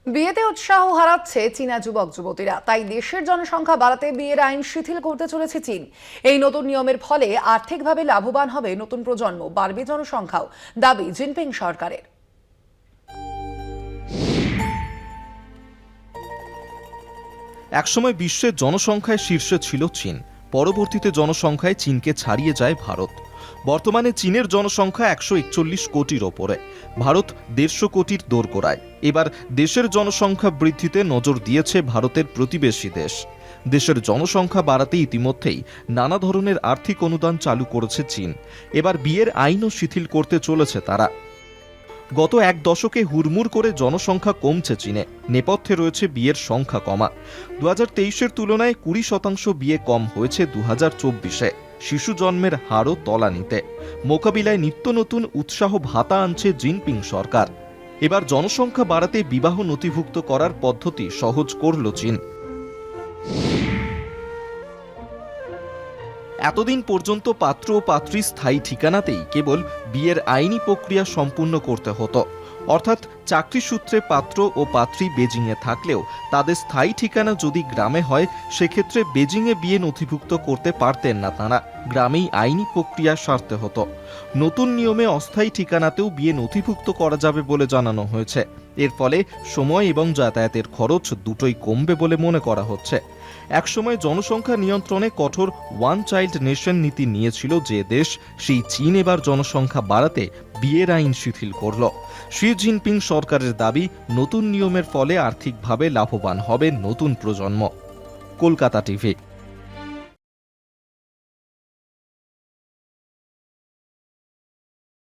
বিয়েতে উৎসাহ হারাচ্ছে চীনা যুবক যুবতীরা, তাই দেশের জনসংখ্যা বাড়াতে বিয়ের আইন শিথিল করতে চলেছে চীন। এই নতুন নিয়মের ফলে আর্থিকভাবে লাভবান হবে নতুন প্রজন্ম, বাড়বে জনসংখ্যাও, দাবি জিনপিং সরকারের। একসময় বিশ্বের জনসংখ্যায় শীর্ষে ছিল চীন, পরবর্তীতে জনসংখ্যায় চীনকে ছাড়িয়ে যায় ভারত। বর্তমানে চীনের জনসংখ্যা 141 কোটির ওপরে, ভারত 150 কোটির দোরগোড়ায়। এবার দেশের জনসংখ্যা বৃদ্ধিতে নজর দিয়েছে ভারতের প্রতিবেশী দেশ। দেশের জনসংখ্যা বাড়াতে ইতিমধ্যেই নানা ধরনের আর্থিক অনুদান চালু করেছে চীন। এবার বিয়ের আইনও শিথিল করতে চলেছে তারা। গত এক দশকে হুড়মুড় করে জনসংখ্যা কমছে চীনে, নেপথ্যে রয়েছে বিয়ের সংখ্যা কমা। 2023-এর তুলনায় 20% বিয়ে কম হয়েছে 2024-এ। শিশু জন্মের হারও তলানিতে। মোকাবিলায় নিত্য নতুন উৎসাহ ভাতা আনছে জিনপিং সরকার। এবার জনসংখ্যা বাড়াতে বিবাহ নথিভুক্ত করার পদ্ধতি সহজ করল চীন। এতদিন পর্যন্ত পাত্র ও পাত্রীর স্থায়ী ঠিকানাতেই কেবল বিয়ের আইনি প্রক্রিয়া সম্পূর্ণ করতে হতো, অর্থাৎ চাকরি সূত্রে পাত্র ও পাত্রী বেজিংয়ে থাকলেও তাদের স্থায়ী ঠিকানা যদি গ্রামে হয়, সেক্ষেত্রে বেজিংয়ে বিয়ে নথিভুক্ত করতে পারতেন না তাঁরা, গ্রামেই আইনি প্রক্রিয়া সারতে হতো। নতুন নিয়মে অস্থায়ী ঠিকানাতেও বিয়ে নথিভুক্ত করা যাবে বলে জানানো হয়েছে। এর ফলে সময় এবং যাতায়াতের খরচ দুটোই কমবে বলে মনে করা হচ্ছে। একসময় জনসংখ্যা নিয়ন্ত্রণে কঠোর ওয়ান চাইল্ড নেশন নীতি নিয়েছিল যে দেশ, সেই চীন এবার জনসংখ্যা বাড়াতে বিয়ের আইন শিথিল করল। শি জিনপিং সরকারের দাবি, নতুন নিয়মের ফলে আর্থিকভাবে লাভবান হবে নতুন প্রজন্ম। কলকাতা টিভি।